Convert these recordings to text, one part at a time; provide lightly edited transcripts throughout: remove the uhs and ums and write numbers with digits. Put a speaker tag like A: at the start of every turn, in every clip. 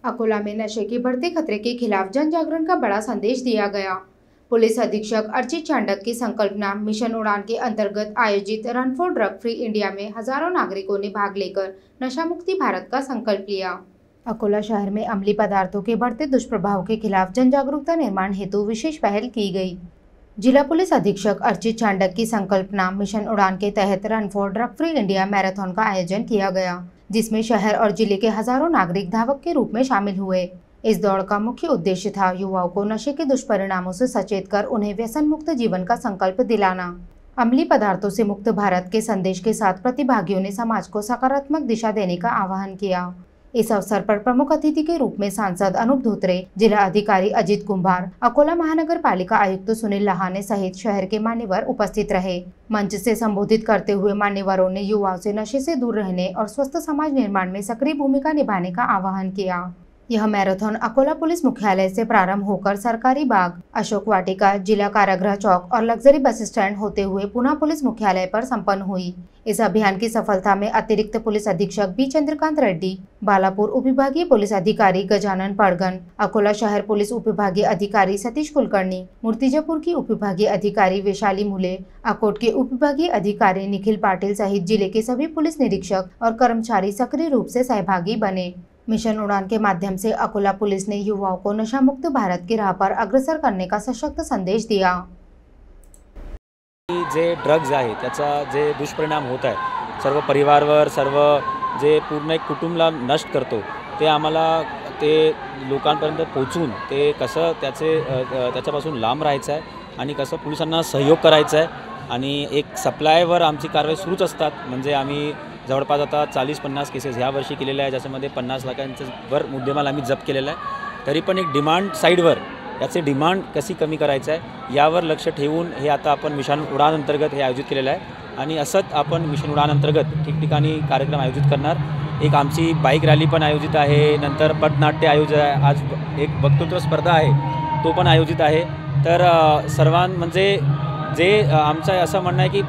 A: अकोला में नशे के बढ़ते खतरे के खिलाफ जन जागरण का बड़ा संदेश दिया गया। पुलिस अधीक्षक अर्चित चांडक की संकल्पना मिशन उड़ान के अंतर्गत आयोजित run for drug free India में हजारों नागरिकों ने भाग लेकर नशा मुक्ति भारत का संकल्प लिया। अकोला शहर में अम्लीय पदार्थों के बढ़ते दुष्प्रभाव के खिलाफ जन जागरूकता निर्माण हेतु विशेष पहल की गई। जिला पुलिस अधीक्षक अर्चित चांडक की संकल्पना मिशन उड़ान के तहत run for drug free India marathon का आयोजन किया गया, जिसमें शहर और जिले के हजारों नागरिक धावक के रूप में शामिल हुए। इस दौड़ का मुख्य उद्देश्य था युवाओं को नशे के दुष्परिणामों से सचेत कर उन्हें व्यसन मुक्त जीवन का संकल्प दिलाना। अम्लीय पदार्थों से मुक्त भारत के संदेश के साथ प्रतिभागियों ने समाज को सकारात्मक दिशा देने का आह्वान किया। इस अवसर पर प्रमुख अतिथि के रूप में सांसद अनूप धोत्रे, जिला अधिकारी अजित कुंभार, अकोला महानगर पालिका आयुक्त सुनील लहाने सहित शहर के मान्यवर उपस्थित रहे। मंच से संबोधित करते हुए मान्यवरों ने युवाओं से नशे से दूर रहने और स्वस्थ समाज निर्माण में सक्रिय भूमिका निभाने का आह्वान किया। यह मैराथन अकोला पुलिस मुख्यालय से प्रारंभ होकर सरकारी बाग, अशोक वाटिका, जिला कारागृह चौक और लग्जरी बस स्टैंड होते हुए पुनः पुलिस मुख्यालय पर संपन्न हुई। इस अभियान की सफलता में अतिरिक्त पुलिस अधीक्षक बी चंद्रकांत रेड्डी, बालापुर उपविभागीय पुलिस अधिकारी गजानन पड़गन, अकोला शहर पुलिस उपविभागीय अधिकारी सतीश कुलकर्णी, मूर्तिजापुर की उपविभागीय अधिकारी वैशाली मुले, अकोट के उपविभागीय अधिकारी निखिल पाटिल सहित जिले के सभी पुलिस निरीक्षक और कर्मचारी सक्रिय रूप से सहभागी बने। मिशन उड़ान के माध्यम से अकोला पुलिस ने युवाओं को नशा मुक्त भारत की राह पर अग्रसर करने का सशक्त संदेश दिया।
B: जे ड्रग्ज आहे त्याचा जे दुष्परिणाम होत आहे सर्व परिवारावर, सर्व जे पूर्ण एक कुटुंबाला नष्ट करतो, ते आम्हाला ते लोकांपर्यंत पोहोचून ते कसं त्याच्यापासून लांब राहायचं आहे आणि कसं पोलिसांना सहयोग करायचा आहे। आणि एक सप्लायवर आमची कारवाई सुरूच असतात। म्हणजे आम्ही जवळपास आता 40-50 केसेस ह्या वर्षी केलेल्या आहे, ज्याच्यामध्ये 50 लाखांचं वर मुद्देमाल आम्ही जप्त केलेला आहे। तरी पण एक डिमांड साईडवर याचे डिमांड कशी कमी करायचं आहे यावर लक्ष ठेवून हे आता आपण मिशन उडान अंतर्गत हे आयोजित केलेलं आहे। आणि असंच आपण मिशन उडान अंतर्गत ठिकठिकाणी कार्यक्रम आयोजित करणार। एक आमची बाईक रॅली पण आयोजित आहे, नंतर पथनाट्य आयोजित आहे, आज एक वक्तृत्व स्पर्धा आहे तो पण आयोजित आहे। तर म्हणजे जे आमचं असं म्हणणं आहे की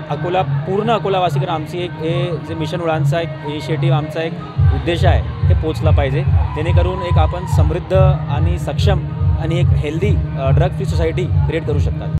B: पूर्ण अकोलावासीकडे आमची एक हे जे मिशन उडानचा एक इनिशिएटिव्ह आमचा एक उद्देश आहे हे पोचला पाहिजे, जेणेकरून एक आपण समृद्ध आणि सक्षम आणि एक healthy drug free society create करू शकतात।